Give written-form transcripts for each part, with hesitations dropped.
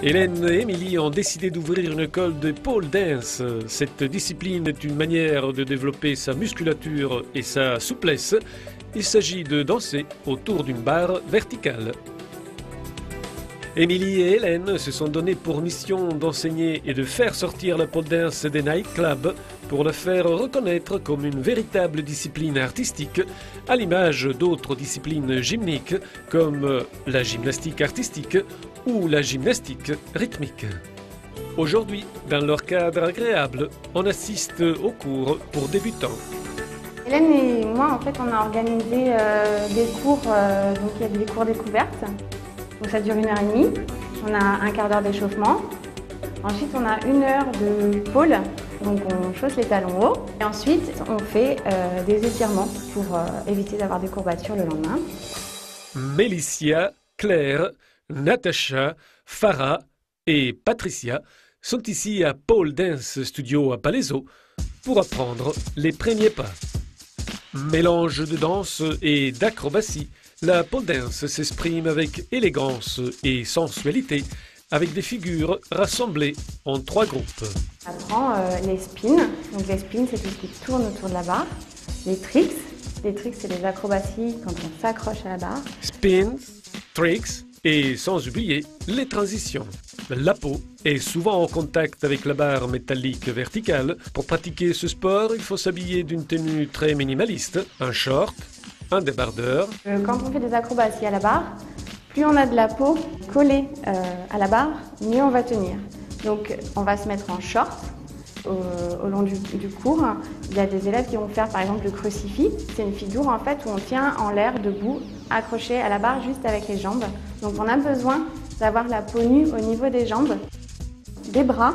Hélène et Émilie ont décidé d'ouvrir une école de pole dance. Cette discipline est une manière de développer sa musculature et sa souplesse. Il s'agit de danser autour d'une barre verticale. Émilie et Hélène se sont donnés pour mission d'enseigner et de faire sortir la pole dance des nightclubs pour la faire reconnaître comme une véritable discipline artistique, à l'image d'autres disciplines gymniques comme la gymnastique artistique ou la gymnastique rythmique. Aujourd'hui, dans leur cadre agréable, on assiste aux cours pour débutants. Hélène et moi, en fait, on a organisé des cours, donc il y a des cours découvertes. Donc ça dure 1h30, on a un quart d'heure d'échauffement. Ensuite, on a 1 heure de pole, donc on chausse les talons hauts. Et ensuite, on fait des étirements pour éviter d'avoir des courbatures le lendemain. Mélicia, Claire, Natacha, Farah et Patricia sont ici à Pole Dance Studio à Palaiseau pour apprendre les premiers pas. Mélange de danse et d'acrobatie, la pole dance s'exprime avec élégance et sensualité, avec des figures rassemblées en 3 groupes. On apprend les spins. Donc les spins, c'est tout ce qui tourne autour de la barre. Les tricks, c'est les acrobaties quand on s'accroche à la barre. Spins, tricks et sans oublier les transitions. La peau est souvent en contact avec la barre métallique verticale. Pour pratiquer ce sport, il faut s'habiller d'une tenue très minimaliste, un short, un débardeur. Quand on fait des acrobaties à la barre, plus on a de la peau collée à la barre, mieux on va tenir. Donc on va se mettre en short au long du cours. Il y a des élèves qui vont faire par exemple le crucifix. C'est une figure en fait où on tient en l'air debout, accroché à la barre juste avec les jambes. Donc on a besoin d'avoir la peau nue au niveau des jambes, des bras.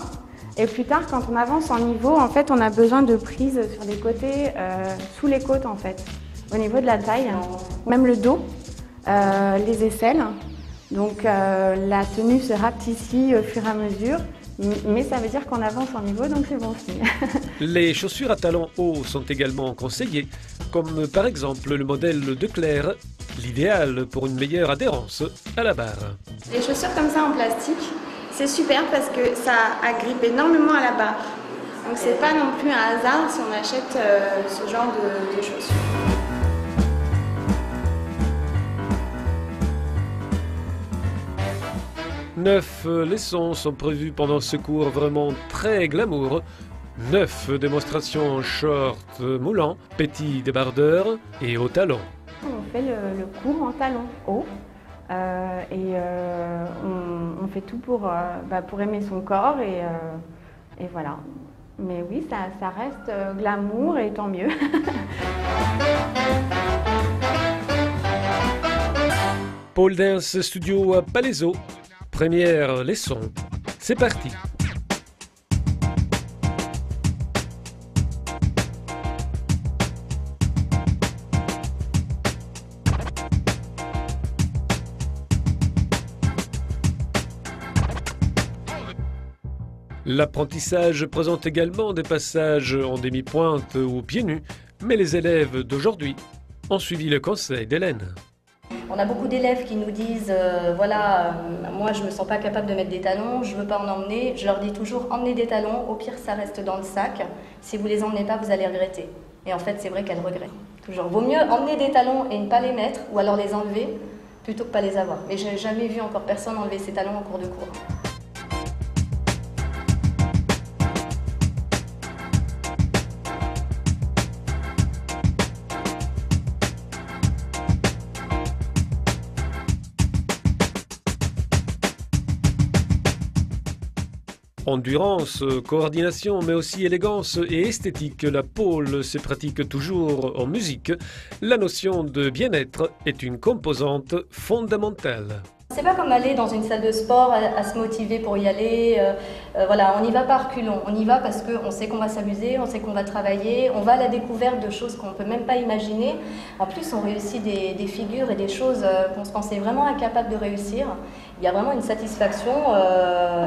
Et plus tard, quand on avance en niveau, en fait, on a besoin de prises sur les côtés, sous les côtes en fait. Au niveau de la taille, même le dos, les aisselles. Donc la tenue se rapetissit au fur et à mesure, mais ça veut dire qu'on avance en niveau, donc c'est bon signe. Les chaussures à talons hauts sont également conseillées, comme par exemple le modèle de Claire, l'idéal pour une meilleure adhérence à la barre. Les chaussures comme ça en plastique, c'est super parce que ça agrippe énormément à la barre. Donc c'est pas non plus un hasard si on achète ce genre de chaussures. Neuf leçons sont prévues pendant ce cours vraiment très glamour. 9 démonstrations en short moulant, petits débardeurs et hauts talons. On fait le cours en talons hauts et on fait tout pour aimer son corps et voilà. Mais oui, ça reste glamour et tant mieux. Pole Dance Studio à Palaiseau. Première leçon, c'est parti. L'apprentissage présente également des passages en demi-pointe ou pieds nus, mais les élèves d'aujourd'hui ont suivi le conseil d'Hélène. On a beaucoup d'élèves qui nous disent voilà, moi je ne me sens pas capable de mettre des talons, je ne veux pas en emmener. Je leur dis toujours emmenez des talons, au pire ça reste dans le sac. Si vous ne les emmenez pas, vous allez regretter. Et en fait, c'est vrai qu'elles regrettent. Toujours, vaut mieux emmener des talons et ne pas les mettre, ou alors les enlever, plutôt que pas les avoir. Mais je n'ai jamais vu encore personne enlever ses talons en cours de cours. Endurance, coordination, mais aussi élégance et esthétique, la pole se pratique toujours en musique. La notion de bien-être est une composante fondamentale. C'est pas comme aller dans une salle de sport à se motiver pour y aller. Voilà, on n'y va pas reculons. On y va parce qu'on sait qu'on va s'amuser, on sait qu'on va travailler, on va à la découverte de choses qu'on ne peut même pas imaginer. En plus, on réussit des figures et des choses qu'on se pensait vraiment incapable de réussir. Il y a vraiment une satisfaction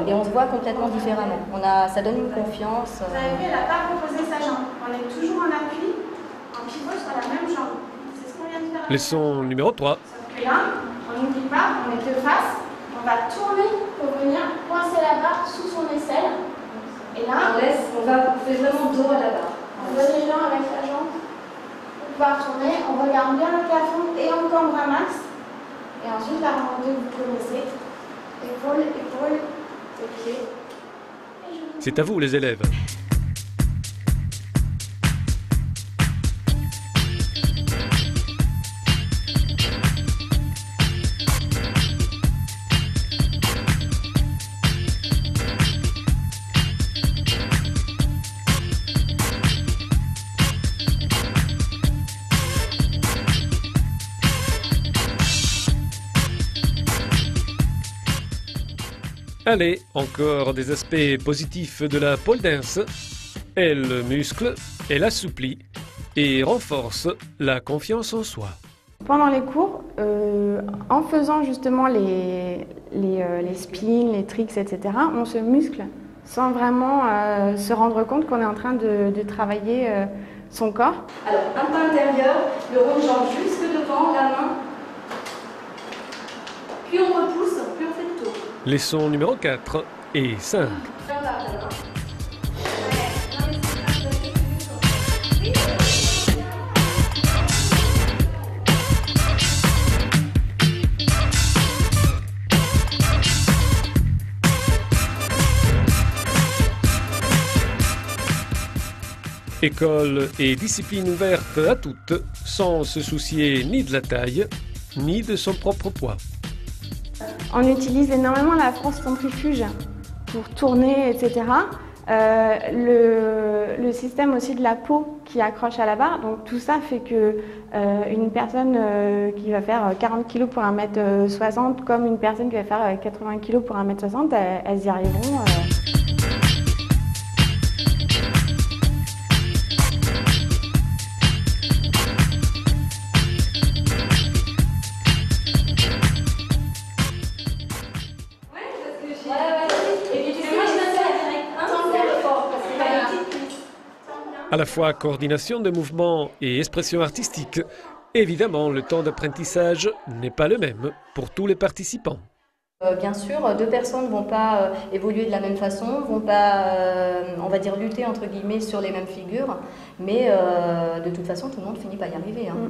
et on se voit complètement différemment. Ça donne une confiance. Vous avez vu, elle n'a pas reposé sa jambe. On est toujours en appui, en pivot sur la même jambe. C'est ce qu'on vient de faire. Leçon numéro 3. Sauf que là, on n'oublie pas, on est de face, on va tourner pour venir là, on fait vraiment dos à la barre. on donne les gens avec la jambe pour pouvoir tourner. On regarde bien le plafond et on cambre un max. Et ensuite, la remontée, vous connaissez. Épaule, épaule, et pied. C'est à vous les élèves. Allez, encore des aspects positifs de la pole dance. Elle muscle, elle assouplit et renforce la confiance en soi. Pendant les cours, en faisant justement les spins, les tricks, etc., on se muscle sans vraiment se rendre compte qu'on est en train de travailler son corps. Alors, un pas intérieur, le rond de jambe jusque devant, la main. Puis on repousse, puis on fait le tour. Leçon numéro 4 et 5. École et discipline ouverte à toutes, sans se soucier ni de la taille, ni de son propre poids. On utilise énormément la force centrifuge pour tourner, etc. Le système aussi de la peau qui accroche à la barre, donc tout ça fait que une personne qui va faire 40 kg pour 1m60 comme une personne qui va faire 80 kg pour 1m60, elles y arriveront. À la fois coordination de mouvements et expression artistique, évidemment le temps d'apprentissage n'est pas le même pour tous les participants. Bien sûr, deux personnes ne vont pas évoluer de la même façon, vont pas, on va dire, lutter entre guillemets sur les mêmes figures, mais de toute façon tout le monde finit par y arriver. Hein.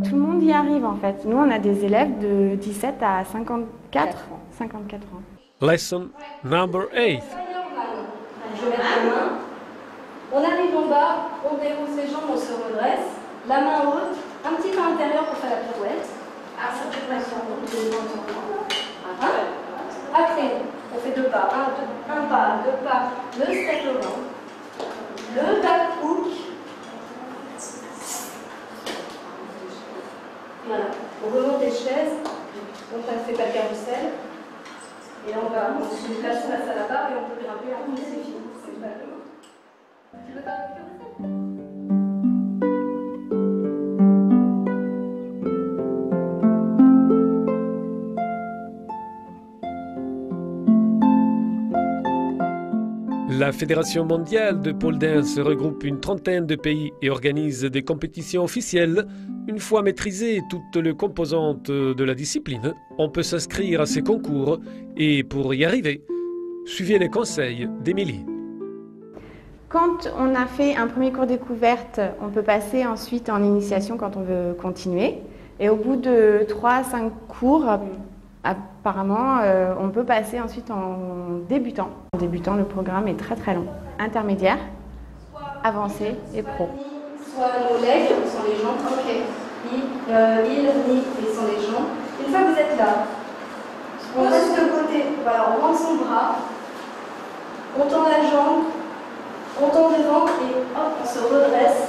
Tout le monde y arrive en fait. Nous, on a des élèves de 17 à 54 ans. Lesson number 8. Je mets la main, on arrive en bas, on déroule ses jambes, on se redresse, la main haute, un petit pas intérieur pour faire la pirouette. Après, on fait deux pas, un pas, deux pas, le step avant, le back hook. Voilà, on remonte les chaises, on fait pas le carrousel, et on se place face à la barre et on peut grimper en plus, c'est fini, c'est pas le main. Tu veux pas le carrousel ? La Fédération mondiale de pole dance regroupe une trentaine de pays et organise des compétitions officielles. Une fois maîtrisées toutes les composantes de la discipline, on peut s'inscrire à ces concours et pour y arriver, suivez les conseils d'Émilie. Quand on a fait un premier cours découverte, on peut passer ensuite en initiation quand on veut continuer. Et au bout de 3-5 cours, apparemment, on peut passer ensuite en débutant. En débutant, le programme est très très long. Intermédiaire, avancé et pro. Soit nos legs, qui sont les jambes, ils sont les jambes. Une fois que vous êtes là, on reste de côté, voilà, on rentre son bras, on tend la jambe, on tend devant et hop, on se redresse.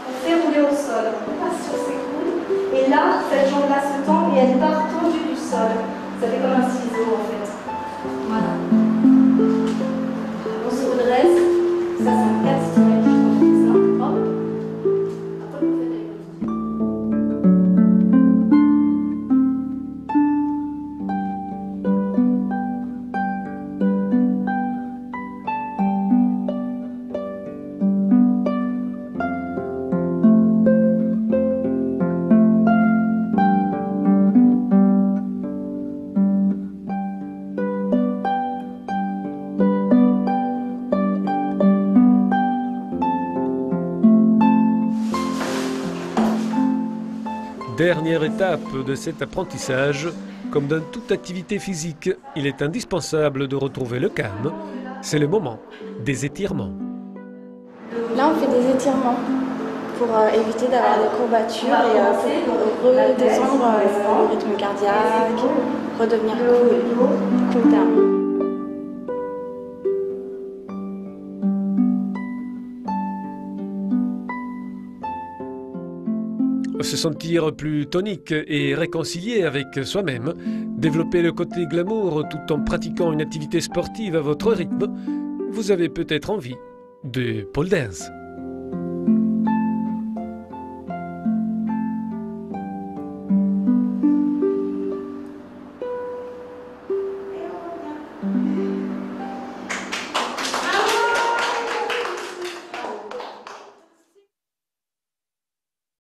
On fait rouler au sol, on passe sur ses coudes. Et là, cette jambe-là se tend et elle part tendue du sol. Ça fait comme un ciseau en fait. Voilà. On se redresse. Ça, c'est un 4 styles. Hop. Après, vous faites les Dernière étape de cet apprentissage, comme dans toute activité physique, il est indispensable de retrouver le calme. C'est le moment des étirements. Là, on fait des étirements pour éviter d'avoir des courbatures et pour redescendre le rythme cardiaque, redevenir cool down. Se sentir plus tonique et réconcilié avec soi-même, développer le côté glamour tout en pratiquant une activité sportive à votre rythme, vous avez peut-être envie de pole dance.